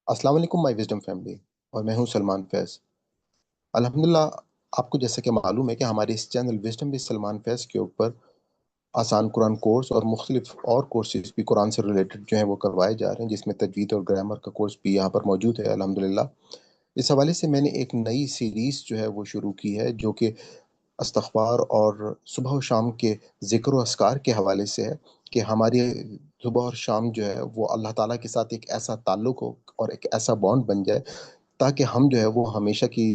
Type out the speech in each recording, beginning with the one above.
السلام علیکم مائی wisdom family, اور میں ہوں سلمان فیض۔ الحمدللہ، آپ کو جیسا کہ معلوم ہے کہ ہمارے اس چینل وزڈم بھی سلمان فیض کے اوپر آسان قرآن کورس اور مختلف اور کورسز بھی قرآن سے ریلیٹڈ جو ہیں وہ کروائے جا رہے ہیں، جس میں تجوید اور گرامر کا کورس بھی یہاں پر موجود ہے الحمدللہ۔ اس حوالے سے میں نے ایک نئی سیریز جو ہے وہ شروع کی ہے، جو کہ استغفار اور صبح و شام کے ذکر و اذکار کے حوالے سے ہے، کہ ہماری صبح اور شام جو ہے وہ اللہ تعالیٰ کے ساتھ ایک ایسا تعلق ہو اور ایک ایسا بانڈ بن جائے، تاکہ ہم جو ہے وہ ہمیشہ کی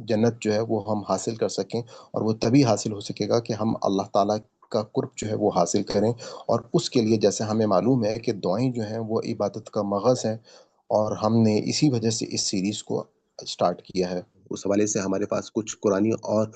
جنت جو ہے وہ ہم حاصل کر سکیں۔ اور وہ تبھی حاصل ہو سکے گا کہ ہم اللہ تعالیٰ کا قرب جو ہے وہ حاصل کریں۔ اور اس کے لیے جیسے ہمیں معلوم ہے کہ دعائیں جو ہیں وہ عبادت کا مغز ہیں، اور ہم نے اسی وجہ سے اس سیریز کو سٹارٹ کیا ہے۔ اس حوالے سے ہمارے پاس کچھ قرآنی اور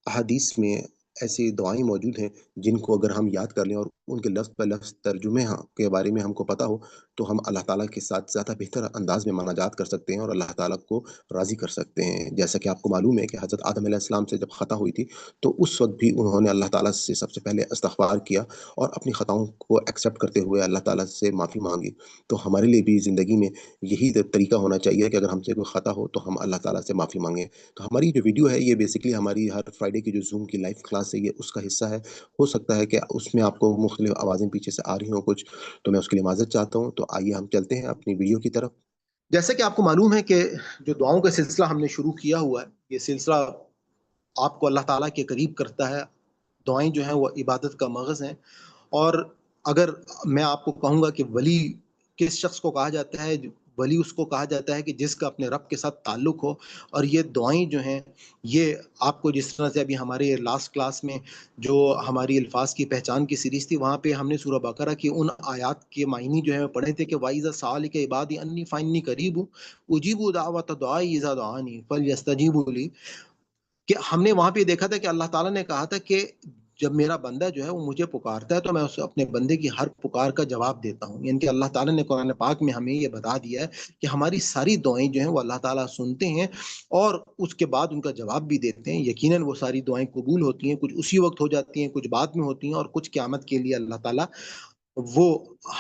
احادیث میں ایسی دعائیں موجود ہیں جن کو اگر ہم یاد کر لیں اور ان کے لفظ بہ لفظ ترجمے کے بارے میں ہم کو پتہ ہو، تو ہم اللہ تعالیٰ کے ساتھ زیادہ بہتر انداز میں مناجات کر سکتے ہیں اور اللہ تعالیٰ کو راضی کر سکتے ہیں۔ جیسا کہ آپ کو معلوم ہے کہ حضرت آدم علیہ السلام سے جب خطا ہوئی تھی، تو اس وقت بھی انہوں نے اللہ تعالیٰ سے سب سے پہلے استغفار کیا اور اپنی خطاؤں کو ایکسیپٹ کرتے ہوئے اللہ تعالیٰ سے معافی مانگی۔ تو ہمارے لیے بھی زندگی میں یہی طریقہ ہونا چاہیے کہ اگر ہم سے کوئی خطا ہو تو ہم اللہ تعالیٰ سے معافی مانگیں۔ تو ہماری جو ویڈیو ہے یہ بیسکلی ہماری ہر فرائیڈے کی جو زوم کی لائیو کلاس ہے، یہ اس کا حصہ ہے۔ ہو سکتا ہے کہ اس میں آپ کو مختلف آوازیں پیچھے سے آ رہی ہوں کچھ، تو میں اس کے لیے معذرت چاہتا ہوں۔ تو آئیے ہم چلتے ہیں اپنی ویڈیو کی طرف۔ جیسا کہ آپ کو معلوم ہے کہ جو دعاؤں کا سلسلہ ہم نے شروع کیا ہوا ہے، یہ سلسلہ آپ کو اللہ تعالیٰ کے قریب کرتا ہے۔ دعائیں جو ہیں وہ عبادت کا مغز ہیں، اور اگر میں آپ کو کہوں گا کہ ولی کس شخص کو کہا جاتا ہے، ولی اس کو کہا جاتا ہے کہ جس کا اپنے رب کے ساتھ تعلق ہو۔ اور یہ دعائیں جو ہیں، یہ آپ کو جس طرح سے ابھی ہمارے لاسٹ کلاس میں جو ہماری الفاظ کی پہچان کی سیریز تھی، وہاں پہ ہم نے سورہ بقرہ کی ان آیات کے معنی جو ہے پڑھے تھے کہ وَإِذَا سَأَلَكَ عِبَادِي أَنِّي فَإِنِّي قَرِيبٌ أُجِيبُ دَعْوَةَ الدَّاعِ إِذَا دَعَانِ فَلْيَسْتَجِيبُوا لِي۔ کہ ہم نے وہاں پہ دیکھا تھا کہ اللہ تعالیٰ نے کہا تھا کہ جب میرا بندہ جو ہے وہ مجھے پکارتا ہے تو میں اسے اپنے بندے کی ہر پکار کا جواب دیتا ہوں۔ یعنی کہ اللہ تعالیٰ نے قرآن پاک میں ہمیں یہ بتا دیا ہے کہ ہماری ساری دعائیں جو ہیں وہ اللہ تعالیٰ سنتے ہیں، اور اس کے بعد ان کا جواب بھی دیتے ہیں۔ یقیناً وہ ساری دعائیں قبول ہوتی ہیں، کچھ اسی وقت ہو جاتی ہیں، کچھ بعد میں ہوتی ہیں، اور کچھ قیامت کے لیے اللہ تعالیٰ وہ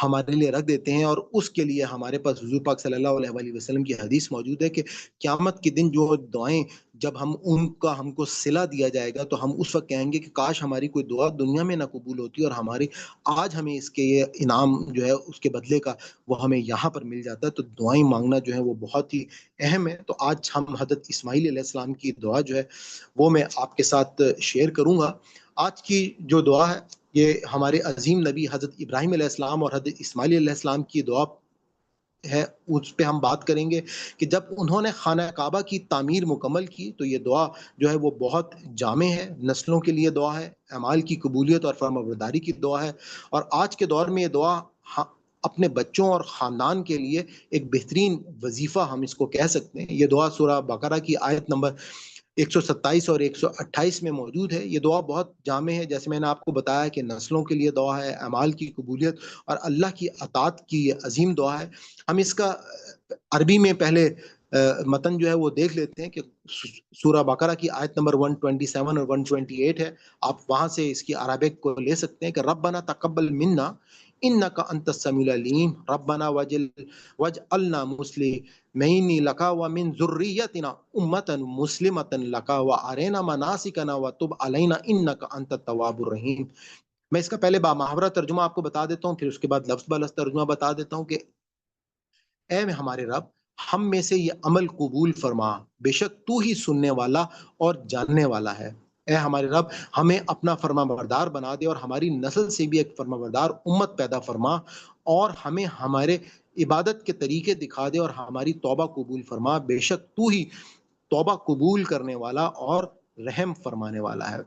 ہمارے لیے رکھ دیتے ہیں۔ اور اس کے لیے ہمارے پاس حضور پاک صلی اللہ علیہ وآلہ وسلم کی حدیث موجود ہے کہ قیامت کے دن جو دعائیں جب ہم کو صلہ دیا جائے گا، تو ہم اس وقت کہیں گے کہ کاش ہماری کوئی دعا دنیا میں نہ قبول ہوتی اور ہماری آج ہمیں اس کے یہ انعام جو ہے اس کے بدلے کا وہ ہمیں یہاں پر مل جاتا ہے۔ تو دعائیں مانگنا جو ہے وہ بہت ہی اہم ہے۔ تو آج ہم حضرت اسماعیل علیہ السلام کی دعا جو ہے وہ میں آپ کے ساتھ شیئر کروں گا۔ آج کی جو دعا ہے یہ ہمارے عظیم نبی حضرت ابراہیم علیہ السلام اور حضرت اسماعیل علیہ السلام کی دعا ہے، اس پہ ہم بات کریں گے کہ جب انہوں نے خانہ کعبہ کی تعمیر مکمل کی تو یہ دعا جو ہے وہ بہت جامع ہے، نسلوں کے لیے دعا ہے، اعمال کی قبولیت اور فرمانبرداری کی دعا ہے۔ اور آج کے دور میں یہ دعا اپنے بچوں اور خاندان کے لیے ایک بہترین وظیفہ ہم اس کو کہہ سکتے ہیں۔ یہ دعا سورہ بقرہ کی آیت نمبر 127 اور 128 میں موجود ہے۔ یہ دعا بہت جامع ہے، جیسے میں نے آپ کو بتایا کہ نسلوں کے لیے دعا ہے، اعمال کی قبولیت اور اللہ کی اطاعت کی یہ عظیم دعا ہے۔ ہم اس کا عربی میں پہلے متن جو ہے وہ دیکھ لیتے ہیں کہ سورہ بقرہ کی آیت نمبر 127 اور 128 ہے۔ آپ وہاں سے اس کی عربک کو لے سکتے ہیں کہ ربنا تقبل منا انک انت السمیع العلیم ربنا واجعلنا مسلمین لک ومن ذریتنا امة مسلمة لک وارنا مناسکنا وتب علینا انک انت التواب الرحیم۔ میں اس کا پہلے بامحاورہ ترجمہ آپ کو بتا دیتا ہوں، پھر اس کے بعد لفظ بہ لفظ ترجمہ بتا دیتا ہوں کہ اے ہمارے رب، ہم میں سے یہ عمل قبول فرما، بے شک تو ہی سننے والا اور جاننے والا ہے۔ اے ہمارے رب، ہمیں اپنا فرما بردار بنا دے اور ہماری نسل سے بھی ایک فرما بردار امت پیدا فرما، اور ہمیں ہمارے عبادت کے طریقے دکھا دے اور ہماری توبہ قبول فرما، بے شک تو ہی توبہ قبول کرنے والا اور رحم فرمانے والا ہے۔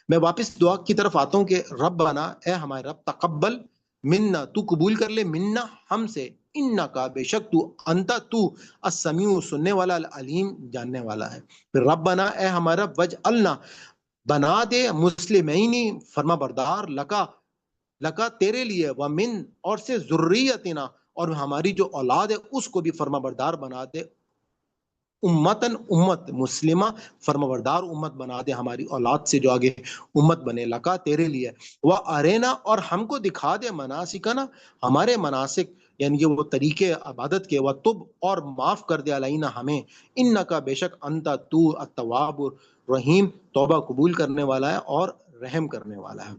میں واپس دعا کی طرف آتا ہوں کہ ربنا، اے ہمارے رب، تقبل منا، تو قبول کر لے، منا، ہم سے، انکا، بے شک تو، انتا، تو، السمیع، سننے والا، العلیم، جاننے والا ہے۔ پھر ربنا، اے ہمارا رب، وجعلنا، بنا دے، مسلمینی، فرما بردار، لکا تیرے لیے، ومن، اور سے، ذریتنا، اور ہماری جو اولاد ہے اس کو بھی فرما بردار بنا دے، امتن، امت، مسلمہ، فرمابردار امت بنا دے، ہماری اولاد سے جو آگے امت بنے، لکا تیرے لیے، وہ ارینا، اور ہم کو دکھا دے، مناسکنا، ہمارے مناسک یعنی کہ وہ طریقے عبادت کے، وتب اور معاف کر دے علینا ہمیں، انکا بے شک انتا تو التواب الرحیم، توبہ قبول کرنے والا ہے اور رحم کرنے والا ہے۔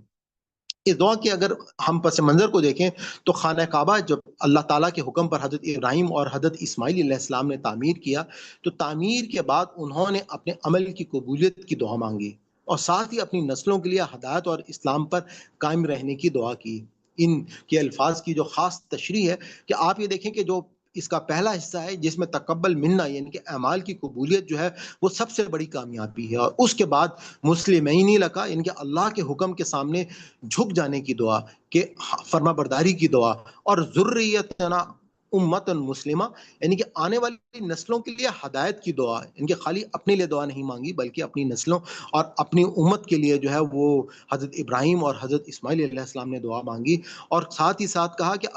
اس دعا کے اگر ہم پس منظر کو دیکھیں تو خانہ کعبہ جب اللہ تعالیٰ کے حکم پر حضرت ابراہیم اور حضرت اسماعیل علیہ السلام نے تعمیر کیا، تو تعمیر کے بعد انہوں نے اپنے عمل کی قبولیت کی دعا مانگی اور ساتھ ہی اپنی نسلوں کے لیے ہدایت اور اسلام پر قائم رہنے کی دعا کی۔ ان کے الفاظ کی جو خاص تشریح ہے کہ آپ یہ دیکھیں کہ جو اس کا پہلا حصہ ہے جس میں تقبل منا یعنی کہ اعمال کی قبولیت جو ہے وہ سب سے بڑی کامیابی ہے، اور اس کے بعد مسلمین لکا یعنی کہ اللہ کے حکم کے سامنے جھک جانے کی دعا، کہ فرما برداری کی دعا، اور ذریتنا امت مسلمہ یعنی کہ آنے والی نسلوں کے لیے ہدایت کی دعا، یعنی کہ خالی اپنے لیے دعا نہیں مانگی بلکہ اپنی نسلوں اور اپنی امت کے لیے جو ہے وہ حضرت ابراہیم اور حضرت اسماعیل علیہ السلام نے دعا مانگی، اور ساتھ ہی ساتھ کہا کہ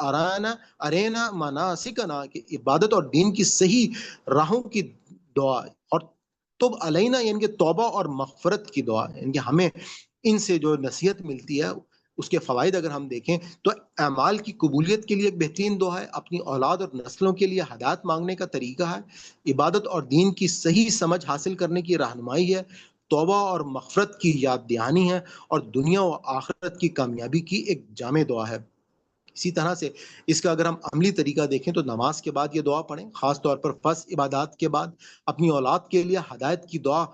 ارینا مناسکنا، کہ عبادت اور دین کی صحیح راہوں کی دعا، اور تب علینا یعنی کہ توبہ اور مغفرت کی دعا، یعنی کہ ہمیں ان سے جو نصیحت ملتی ہے اس کے فوائد اگر ہم دیکھیں تو اعمال کی قبولیت کے لیے ایک بہترین دعا ہے، اپنی اولاد اور نسلوں کے لیے ہدایت مانگنے کا طریقہ ہے، عبادت اور دین کی صحیح سمجھ حاصل کرنے کی رہنمائی ہے، توبہ اور مغفرت کی یاد دہانی ہے، اور دنیا و آخرت کی کامیابی کی ایک جامع دعا ہے۔ اسی طرح سے اس کا اگر ہم عملی طریقہ دیکھیں تو نماز کے بعد یہ دعا پڑھیں، خاص طور پر فرض عبادات کے بعد اپنی اولاد کے لیے ہدایت کی دعا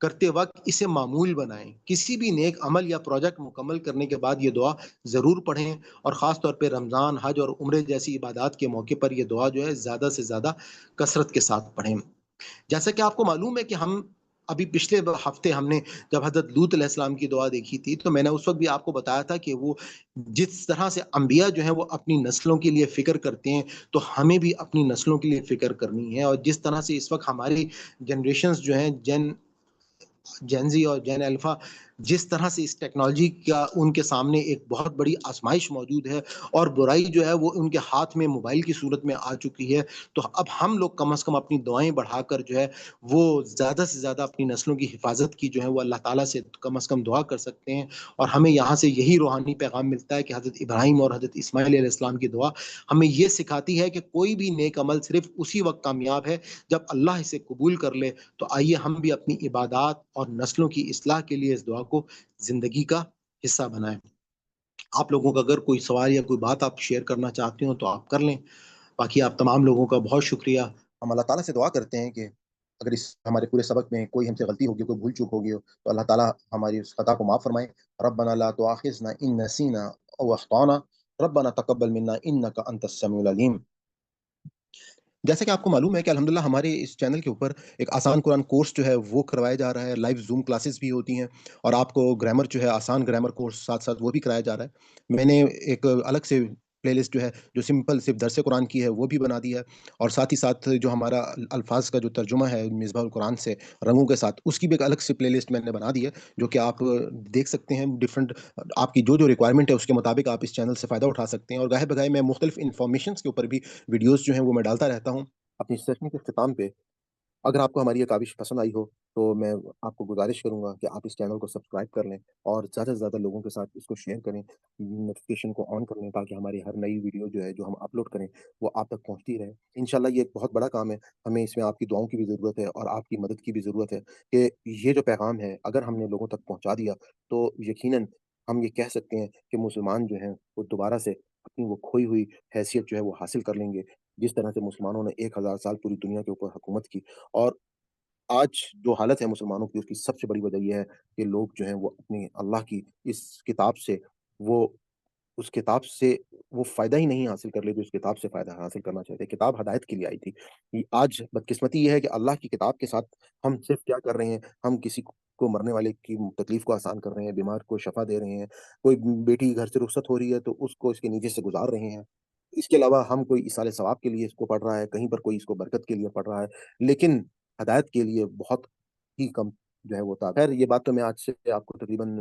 کرتے وقت اسے معمول بنائیں، کسی بھی نیک عمل یا پروجیکٹ مکمل کرنے کے بعد یہ دعا ضرور پڑھیں، اور خاص طور پہ رمضان، حج اور عمرے جیسی عبادات کے موقع پر یہ دعا جو ہے زیادہ سے زیادہ کثرت کے ساتھ پڑھیں۔ جیسا کہ آپ کو معلوم ہے کہ ہم ابھی پچھلے ہفتے ہم نے جب حضرت لوط علیہ السلام کی دعا دیکھی تھی تو میں نے اس وقت بھی آپ کو بتایا تھا کہ وہ جس طرح سے انبیاء جو ہیں وہ اپنی نسلوں کے لیے فکر کرتے ہیں، تو ہمیں بھی اپنی نسلوں کے لیے فکر کرنی ہے، اور جس طرح سے اس وقت ہماری جنریشنز جو ہیں جینزی اور جین الفا جس طرح سے اس ٹیکنالوجی کا ان کے سامنے ایک بہت بڑی آزمائش موجود ہے، اور برائی جو ہے وہ ان کے ہاتھ میں موبائل کی صورت میں آ چکی ہے، تو اب ہم لوگ کم از کم اپنی دعائیں بڑھا کر جو ہے وہ زیادہ سے زیادہ اپنی نسلوں کی حفاظت کی جو ہے وہ اللہ تعالیٰ سے کم از کم دعا کر سکتے ہیں، اور ہمیں یہاں سے یہی روحانی پیغام ملتا ہے کہ حضرت ابراہیم اور حضرت اسماعیل علیہ السلام کی دعا ہمیں یہ سکھاتی ہے کہ کوئی بھی نیک عمل صرف اسی وقت کامیاب ہے جب اللہ اسے قبول کر لے، تو آئیے ہم بھی اپنی عبادات اور نسلوں کی اصلاح کے لیے اس دعا کو زندگی کا حصہ بنائیں۔ آپ لوگوں کا اگر کوئی سوال یا کوئی بات آپ شیئر کرنا چاہتے ہو تو آپ کر لیں، باقی آپ تمام لوگوں کا بہت شکریہ۔ ہم اللہ تعالیٰ سے دعا کرتے ہیں کہ اگر اس ہمارے پورے سبق میں کوئی ہم سے غلطی ہوگی، کوئی بھول چوک ہوگی تو اللہ تعالیٰ ہماری اس خطا کو معاف فرمائے۔ ربنا لا تؤاخذنا ان نسینا او اخطانا ربنا تقبل منا انک انت السمیع العلیم۔ جیسا کہ آپ کو معلوم ہے کہ الحمدللہ ہمارے اس چینل کے اوپر ایک آسان قرآن کورس جو ہے وہ کروایا جا رہا ہے، لائیو زوم کلاسز بھی ہوتی ہیں، اور آپ کو گرامر جو ہے آسان گرامر کورس ساتھ ساتھ وہ بھی کرایا جا رہا ہے۔ میں نے ایک الگ سے پلے لسٹ جو ہے جو سمپل صرف درس قرآن کی ہے وہ بھی بنا دی ہے، اور ساتھ ہی ساتھ جو ہمارا الفاظ کا جو ترجمہ ہے مصباح القرآن سے رنگوں کے ساتھ، اس کی بھی ایک الگ سے پلے لسٹ میں نے بنا دی ہے، جو کہ آپ دیکھ سکتے ہیں۔ ڈفرنٹ آپ کی جو ریکوائرمنٹ ہے اس کے مطابق آپ اس چینل سے فائدہ اٹھا سکتے ہیں، اور گاہے بگاہے میں مختلف انفارمیشنس کے اوپر بھی ویڈیوز جو ہیں وہ میں ڈالتا رہتا ہوں۔ اپنی سیشن کے اختتام پہ اگر آپ کو ہماری یہ کاوش پسند آئی ہو تو میں آپ کو گزارش کروں گا کہ آپ اس چینل کو سبسکرائب کر لیں، اور زیادہ سے زیادہ لوگوں کے ساتھ اس کو شیئر کریں، نوٹیفیکیشن کو آن کر لیں، تاکہ ہماری ہر نئی ویڈیو جو ہے جو ہم اپلوڈ کریں وہ آپ تک پہنچتی رہے۔ انشاءاللہ یہ ایک بہت بڑا کام ہے، ہمیں اس میں آپ کی دعاؤں کی بھی ضرورت ہے اور آپ کی مدد کی بھی ضرورت ہے، کہ یہ جو پیغام ہے اگر ہم نے لوگوں تک پہنچا دیا تو یقیناً ہم یہ کہہ سکتے ہیں کہ مسلمان جو ہیں وہ دوبارہ سے اپنی وہ کھوئی ہوئی حیثیت جو ہے وہ حاصل کر لیں گے، جس طرح سے مسلمانوں نے 1000 سال پوری دنیا کے اوپر حکومت کی۔ اور آج جو حالت ہے مسلمانوں کی، اس کی سب سے بڑی وجہ یہ ہے کہ لوگ جو ہیں وہ اپنی اللہ کی اس کتاب سے وہ اس کتاب سے وہ فائدہ ہی نہیں حاصل کر لے جو اس کتاب سے فائدہ حاصل کرنا چاہتے۔ کتاب ہدایت کے لیے آئی تھی۔ آج بدقسمتی یہ ہے کہ اللہ کی کتاب کے ساتھ ہم صرف کیا کر رہے ہیں، ہم کسی کو مرنے والے کی تکلیف کو آسان کر رہے ہیں، بیمار کو شفا دے رہے ہیں، کوئی بیٹی گھر سے رخصت ہو رہی ہے تو اس کو اس کے نیچے سے گزار رہے ہیں۔ اس کے علاوہ ہم کوئی ایصال ثواب کے لیے اس کو پڑھ رہا ہے، کہیں پر کوئی اس کو برکت کے لیے پڑھ رہا ہے، لیکن ہدایت کے لیے بہت ہی کم جو ہے وہ تھا۔ خیر یہ بات تو میں آج سے آپ کو تقریباً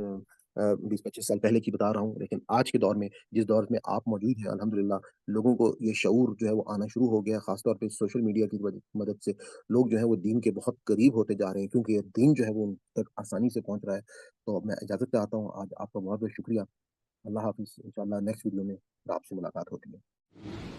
20-25 سال پہلے کی بتا رہا ہوں، لیکن آج کے دور میں جس دور میں آپ موجود ہیں الحمدللہ لوگوں کو یہ شعور جو ہے وہ آنا شروع ہو گیا، خاص طور پہ سوشل میڈیا کی مدد سے لوگ جو ہے وہ دین کے بہت قریب ہوتے جا رہے ہیں، کیونکہ یہ دین جو ہے وہ ان تک آسانی سے پہنچ رہا ہے۔ تو میں اجازت چاہتا ہوں، آج آپ کا بہت بہت شکریہ۔ اللہ حافظ، انشاءاللہ نیکسٹ ویڈیو میں آپ سے ملاقات ہوتی ہے۔